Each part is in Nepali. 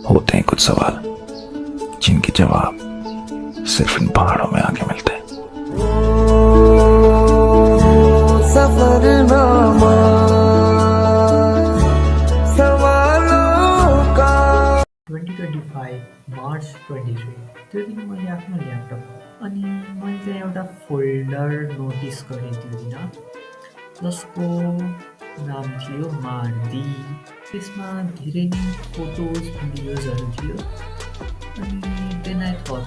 होते हैं कुछ सवाल जिनके जवाब सिर्फ इन पहाड़ों में आके मिलते हैं। सफरनामा सवालों का 2025 मार्च 23 त्यो दिन मैले आफ्नो ल्यापटप अनि मैले त्यहाँ एउटा फोल्डर नोटिस गरेँ त्यो दिन जसको नाम थियो मार्दी। त्यसमा धेरै नै फोटोज भिडियोजहरू थियो अनि देन आई थट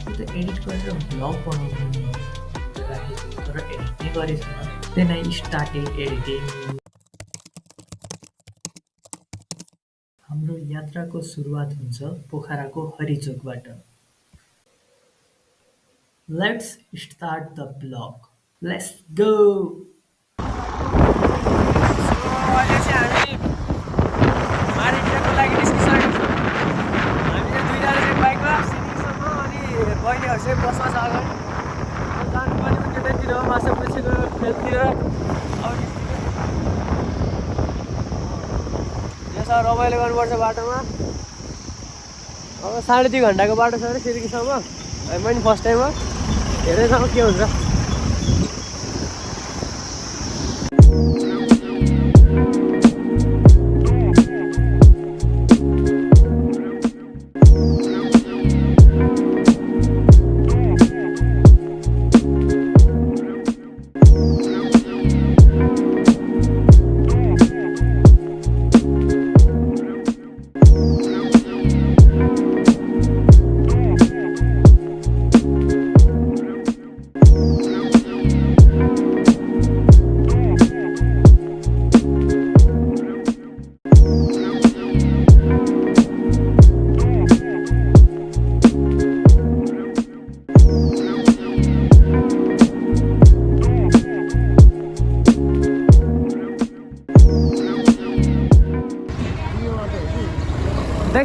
त्यो त एडिट गरेर भ्लग बनाउनु राखेको तर एडिट नै गरेको छैन। Then I started editing. हाम्रो यात्राको सुरुवात हुन्छ पोखराको हरिचोकबाट। Let's start the blog. Let's go. अहिले चाहिँ हामी मारिटियाको लागि निस्किसकेको छौँ। हामी चाहिँ दुईजना चाहिँ बाइकमा सिलिङसम्म अनि बहिनीहरू चाहिँ बसमा छ अगाडि। जानु पनि त्यतैतिर हो माछापुछीको खेलतिर। यसो रमाइलो गर्नुपर्छ बाटोमा। अब 3.5 घन्टाको बाटो छ अरे सिरकीसम्म। हामी पनि फर्स्ट टाइम हो, हेर्दै जाउँ के हुन्छ।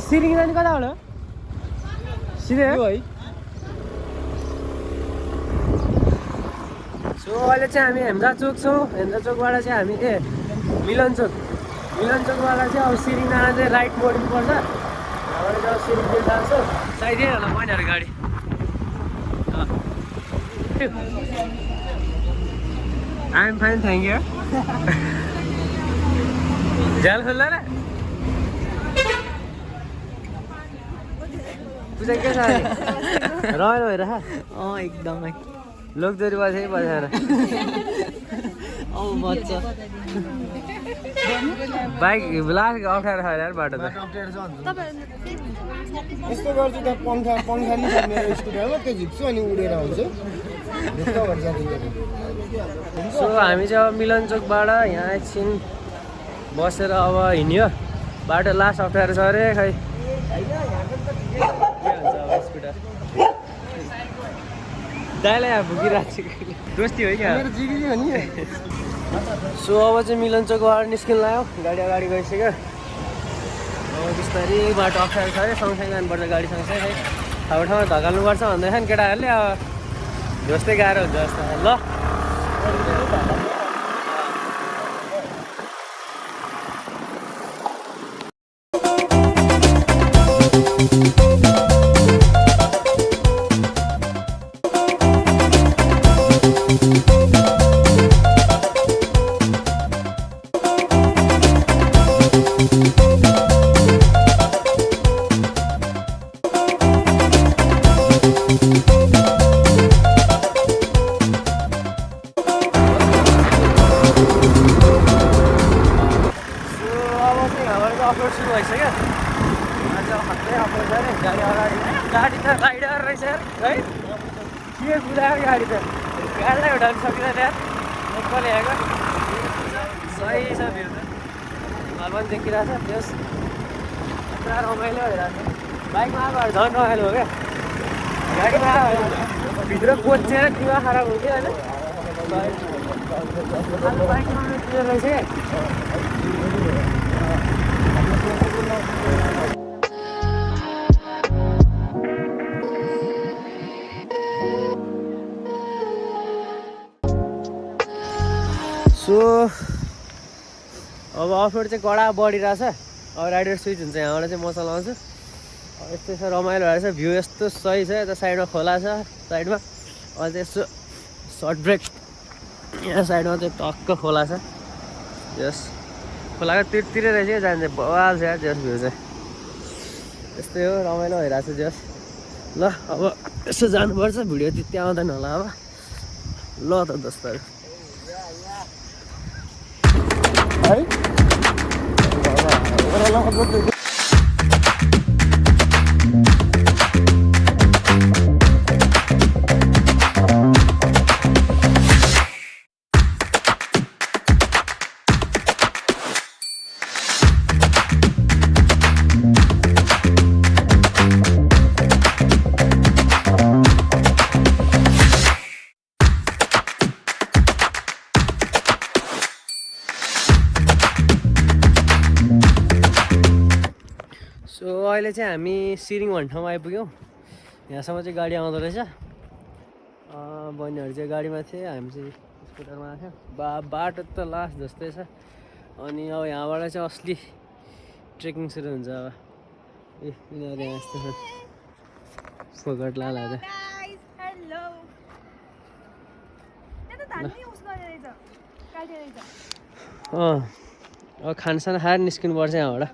सिरिङ जाने कताबाट सिधै है। सो अहिले चाहिँ हामी हेम्दा चोक छौँ। हेम्दा चोकबाट चाहिँ हामी मिलन चोकबाट चाहिँ अब सिरिङ जान चाहिँ राइट मोड्नुपर्छ। यहाँबाट चाहिँ अब सिरिङतिर जान्छौँ। साइडै होला बहिनीहरू गाडी। I'm fine thank you. झ्याल खोल्ला र पूजा के छ रमाइलो भइरह। एकदमै लोकदोरी बसेँ बसेर मजा। बाइक लास्ट अप्ठ्यारो छ यार बाटो त। यस्तो गर्छु त पङ्खा नि छ मेरो स्कुटरमा, त्यो झिक्छु अनि उडेर हुन्छ। सो हामी चाहिँ अब मिलन चोकबाट यहाँ एकछिन बसेर अब हिँड्यो। बाटो लास्ट अप्ठ्यारो छ अरे खै दाइलाई यहाँ भुकिरहेको छु दोस्ती हो क्या। सो अब चाहिँ मिलन चोकबाट निस्किनु लाग्यो। गाडी अगाडि गइसक्यो। अब बिस्तारै बाटो अप्ठ्यारो छ अरे सँगसँगै जानुपर्छ गाडी सँगसँगै। खै ठाउँमा धकाल्नुपर्छ भन्दैछ नि केटाहरूले। अब जस्तै गाह्रो हुन्छ जस्तो ल। अफरोड सुरु भइसक्यो। आज खत्रै अफरोड छ अरे। गाडी अगाडि गाडी त राइडर रहेछ है। के कुदायो गाडी त गाडीलाई उठाउनु सकिँदैन यार। लोकल ल्याएको सही छ भिउ त। घर पनि देखिरहेको छ। त्यस पुरा रमाइलो भइरहेको छ। बाइकमा आएको झन् रमाइलो हो क्या। गाडीमा आयो भित्र कोचेर दिमाग खराब हुन्थ्यो होइन। बाइकमा रहेछ क्या। सो अब अफरोड चाहिँ कडा बढिरहेछ। अब राइडर स्विच हुन्छ यहाँबाट चाहिँ म चलाउँछु यस्तो छ रमाइलो रहेछ भ्यू यस्तो सही छ यता साइडमा खोला छ साइडमा अझ यसो सर्ट ब्रेक यहाँ साइडमा चाहिँ टक्क खोला छ जस खोलाको तिरतिरै रहेछ क्या जान्छ बवाल छ यार जस भ्यू चाहिँ यस्तै हो रमाइलो भइरहेको छ जस ल अब यसो जानुपर्छ भिडियो त्यति आउँदैन होला अब ल त दोस्तहरू है सो अहिले चाहिँ हामी सिरिङ भन्ने ठाउँमा आइपुग्यौँ यहाँसम्म चाहिँ गाडी आउँदो रहेछ बहिनीहरू चाहिँ गाडीमा थिए हामी चाहिँ स्कुटरमा आएको थियौँ बाटो त लास्ट जस्तै छ अनि अब यहाँबाट चाहिँ असली ट्रेकिङ सुरु हुन्छ अब ए यिनीहरू यहाँ यस्तो फोकट लाएर अब खानसाना खाएर निस्किनुपर्छ यहाँबाट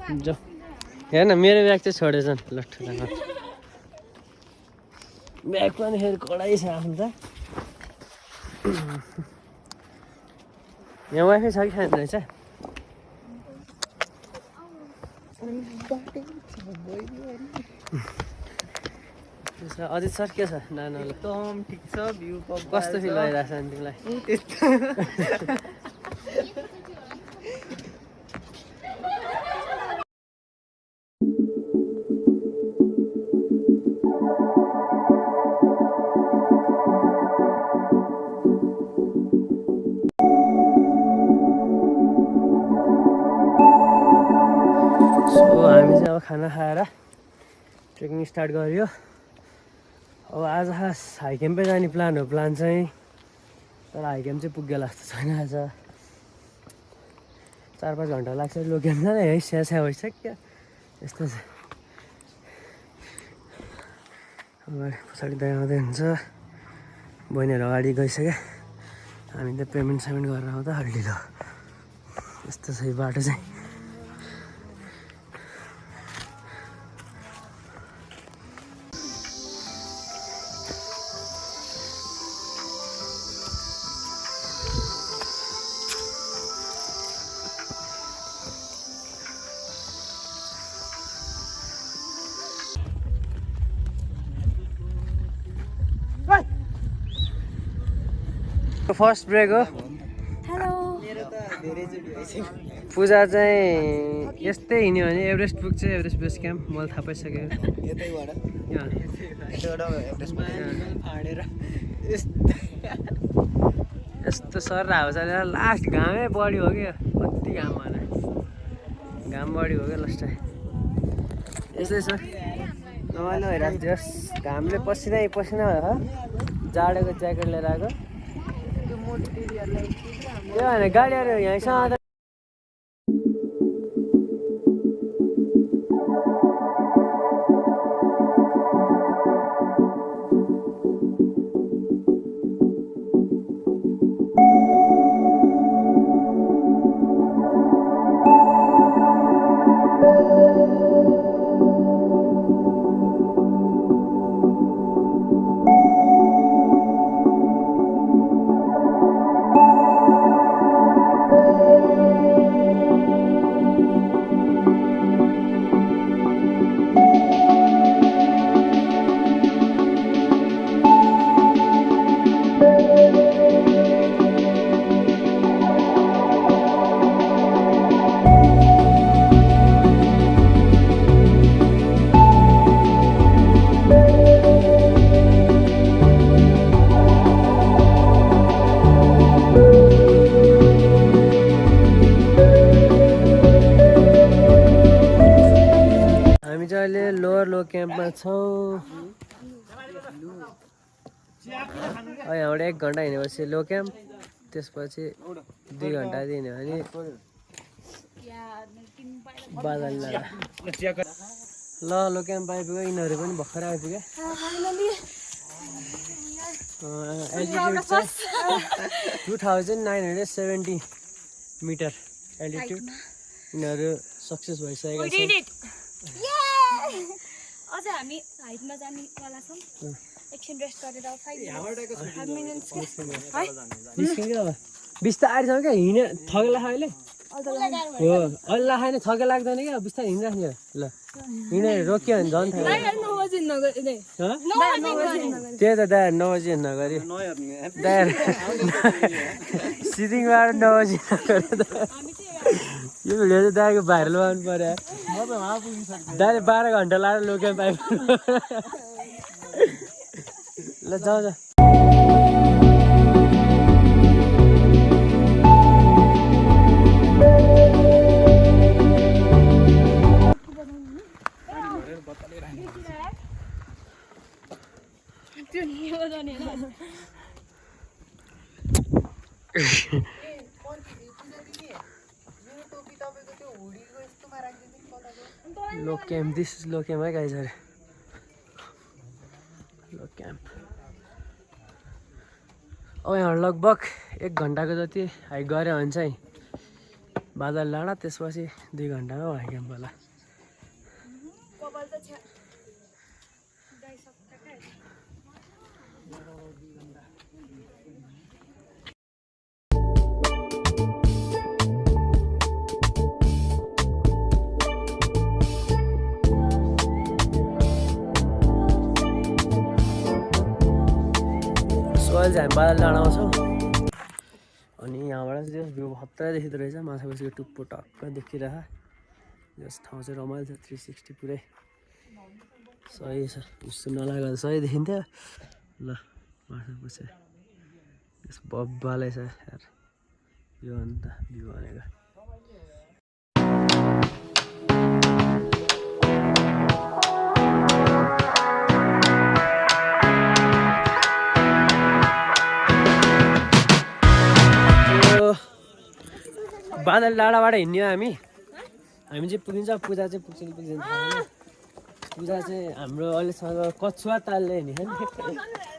जो हेर्न मेरो ब्याग चाहिँ छोडेछन् लट्ठुसँग ब्याग पनि फेरि कडै छ आफ्नो त यहाँ वाइफाई छ कि छैन रहेछ अजित सर के छ नानीलाई एकदम ठिक छ भ्यू कस्तो फिल भइरहेछ नि तिमीलाई हामी चाहिँ अब खाना खाएर ट्रेकिङ स्टार्ट गऱ्यो अब आज खास हाई क्याम्पै जाने प्लान हो प्लान चाहिँ तर हाई क्याम्प चाहिँ पुग्यो जस्तो छैन आज 4-5 घन्टा लाग्छ लो क्याम्प जाने है स्यास्या भइसक्यो यस्तो छ अब पछाडि दाइ आउँदै हुन्छ बहिनीहरू अगाडि गइसक्यो हामी त पेमेन्ट गरेर आउँदा हल्लिलो यस्तो छ यो बाटो चाहिँ फर्स्ट ब्रेक हो पूजा चाहिँ यस्तै हिँड्यो भने एभरेस्ट पुग्छ एभरेस्ट बेस क्याम्प मैले थाहा पाइसकेँ यस्तो सर हावा चलेर लास्ट घामै बढी हो क्या कति घाम भएन घाम बढी हो क्या लास्ट यस्तै छ रमाइलो भइरहेको जस घामले पसिना भयो जाडोको ज्याकेट लिएर आएको त्यो होइन गाडीहरू यहीँसम्म आउँदा लो क्याम्पमा छौँ यहाँबाट 1 घन्टा हिँडेपछि लो क्याम्प त्यसपछि 2 घन्टा दिने अनि बादल डाँडा ल लो क्याम्प आइपुग्यो यिनीहरू पनि भर्खर आइपुग्यो एल्टिट्युड चाहिँ 2970 मिटर एल्टिट्युड यिनीहरू सक्सेस भइसकेको छ अझ हामी हाइटमा जानेवाला छौँ एकछिन रेस्ट गरेर 5 मिनट्स निस्किन्छ अब बिस्तारैसँग क्या हिँडे थकेला अहिले हो अहिले खाएन थके लाग्दैन क्या बिस्तारै हिँडिराख्ने ल हिँडे रोक्यो भने झन् थाहा त्यही त दायर 9 बजी नगरी दायर सिटिङबाट 9 बजी नगरी यो भिडियो चाहिँ दायरको भाइरल बनाउनु पर्यो दाइले 12 घन्टा लाएर लोके पाइप ल जाउँ जाउँ low camp this is low camp hey guys अरे लो क्याम्प अब यहाँ लगभग 1 घन्टाको जति हाइक गऱ्यो भने चाहिँ बादल डाँडा त्यसपछि 2 घन्टामा हाइक क्याम्प होला अहिले चाहिँ हामी बादल डाँडामा छौँ अनि यहाँबाट चाहिँ जस भ्यू खतरा देखिँदो रहेछ माछापछि टुप्पो टक्क देखिरह जस ठाउँ चाहिँ रमाइलो छ 360 पुरै सही छ उस्तो नलाग्दा सही देखिन्थ्यो ल माछापछि यस बब्बालै छ यार यो अन्त भ्यू भनेको बादल डाँडाबाट हिँड्यो हामी चाहिँ पुगिन्छ पूजा चाहिँ पुग्छौँ पुग्दैन पूजा चाहिँ हाम्रो अहिलेसम्म कछुवा तालले हिँड्यो नि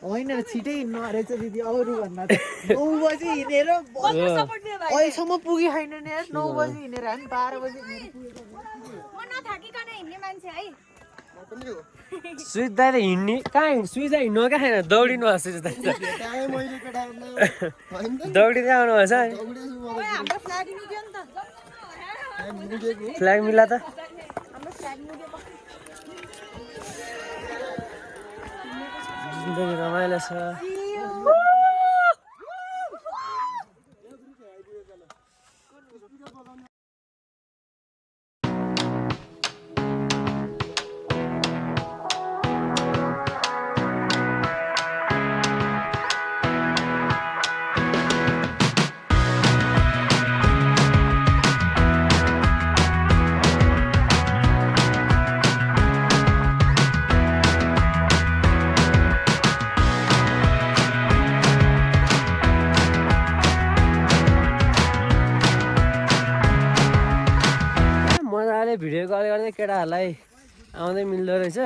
होइन छिटै हिँड्नु रहेछ दिदी अरू भन्दा 9 बजी हिँडेर अहिलेसम्म पुगे छैन नि यार 9 बजी हिँडेर हामी 12 बजी सुइज दाइले हिँड्ने कहाँ सुइज दाइ हिँड्नु क्या छैन दौडिनु भएको सुइज दाइ दौडिँदै आउनुभएछ फ्ल्याग मिला त जिन्दगी रमाइलो छ भिडियो कल गर्दै केटाहरूलाई आउँदै मिल्दो रहेछ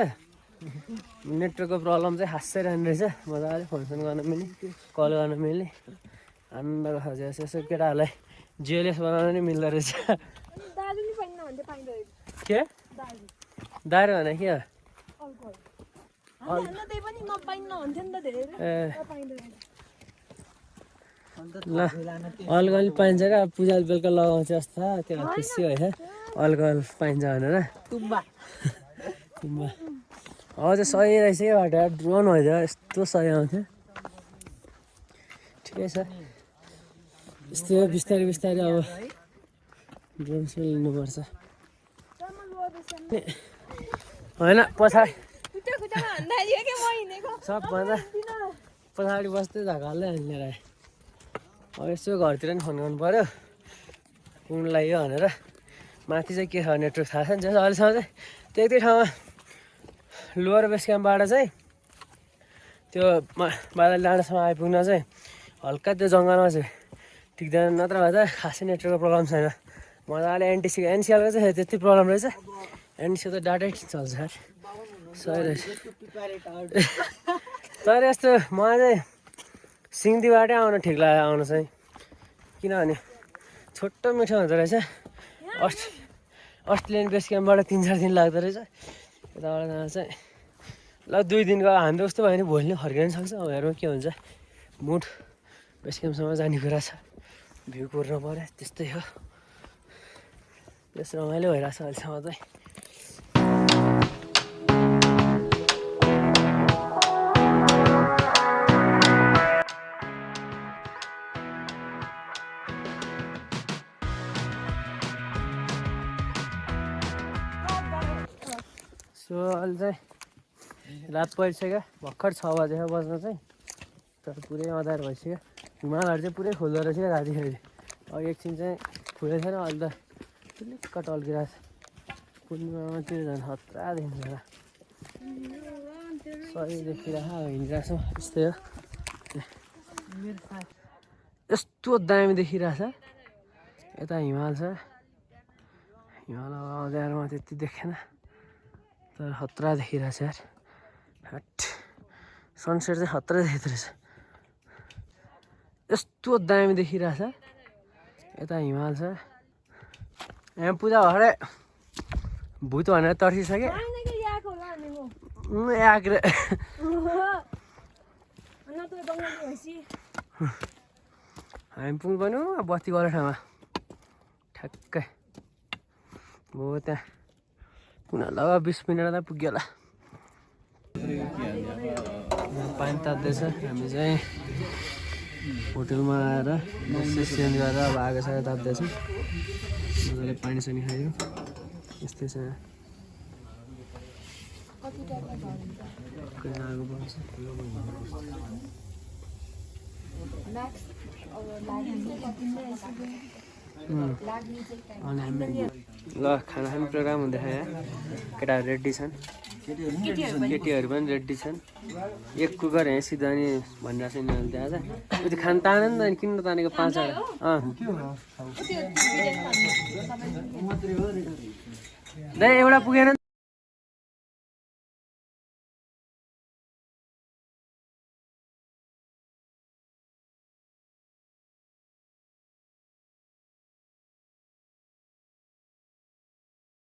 नेटवर्कको प्रब्लम चाहिँ खासै रहने रहेछ मजाले फोनसोन गर्न मिल्ने कल गर्न मिल्ने आनन्दको खाजा यसो केटाहरूलाई जिएलएस बनाउनु नि मिल्दो रहेछ के दारू भने के ल अल्कोहल पाइन्छ क्या पूजा बेलुका लगाउँछ जस्तो त्यो खुसी भएछ अल्कोहल पाइन्छ भनेर तुम्बा हजुर सही रहेछ क्या बाटो ड्रोन भइदियो यस्तो सही आउँथ्यो ठिकै छ यस्तो बिस्तारै बिस्तारै अब ड्रोन चाहिँ लिनुपर्छ होइन पछाडि सबभन्दा पछाडि बस्दै धकाल्दै हाल्ने रह्यो अब यसो घरतिर नि फोन गर्नु पऱ्यो कुन लाग्यो भनेर माथि चाहिँ के छ नेटवर्क थाहा छ नि त्यसो अहिलेसम्म चाहिँ त्यही ठाउँमा लोवर बेस क्याम्पबाट चाहिँ त्यो बादल डाँडासम्म आइपुग्न चाहिँ हल्का त्यो जङ्गलमा चाहिँ टिक्दैन नत्र भए त खासै नेटवर्कको प्रब्लम छैन मजाले एनसिएलको चाहिँ त्यति प्रब्लम रहेछ एनसिएल त डाटै चल्छ यार सही रहेछ तर यस्तो मलाई चाहिँ सिङ्दीबाटै आउन ठिक लाग्यो आउनु चाहिँ किनभने छोटो मिठो हुँदो रहेछ अस्ट्रेलियन बेस क्याम्पबाट 3-4 दिन लाग्दो रहेछ यताबाट जाँदा चाहिँ ल 2 दिनको हाम्रो जस्तो भयो भने भोलि नै फर्किन सक्छ अब हेरौँ के हुन्छ मुड बेस क्याम्पसम्म जाने कुरा छ भ्यू कोर्नु पऱ्यो त्यस्तै हो बेस रमाइलो भइरहेछ अहिलेसम्म चाहिँ सो अहिले चाहिँ रात परिसक्यो भर्खर 6 बजेको बज्न चाहिँ तर पुरै अँध्यारो भइसक्यो हिमालहरू चाहिँ पुरै खोल्दो रहेछ क्या रातिखेरि अघि एकछिन चाहिँ फुलेको छैन अहिले त पुलिक्क टल्किरहेको छ पूर्णिमामा चाहिँ झन् खतरा देखिन्छ होला सही देखिरहेको हिँडिरहेको छौँ यस्तै हो यस्तो दामी देखिरहेछ यता हिमाल छ हिमाल अँध्यारोमा त्यति देखेन तर खतरा देखिरहेछ यार हट सनसेट चाहिँ खतरा देखिँदो रहेछ यस्तो दामी देखिरहेछ यता हिमाल छ यहाँ पूजा भरे भूत भनेर तर्सिसक्यो आग्रे हामी पुग्नु बत्ती गरे ठाउँमा ठ्याक्कै हो त्यहाँ कुना लगा 20 मिनट त पुग्यो होला पानी तात्दैछ हामी चाहिँ होटलमा आएर चेन्ज गरेर अब आगो सागो ताप्दैछौँ मजाले पानी सानी खायो यस्तै छ आगो बल्छ ल खाना खाने प्रोग्राम हुँदैछ यहाँ केटाहरू रेडी छन् केटीहरू पनि रेडी छन् एक कुकर यहाँ सिधा नि भनिरहेको छ यिनीहरूले त्यहाँ आज उति खान तानेन नि त किन्न तानेको 5 वटा एउटा पुगेन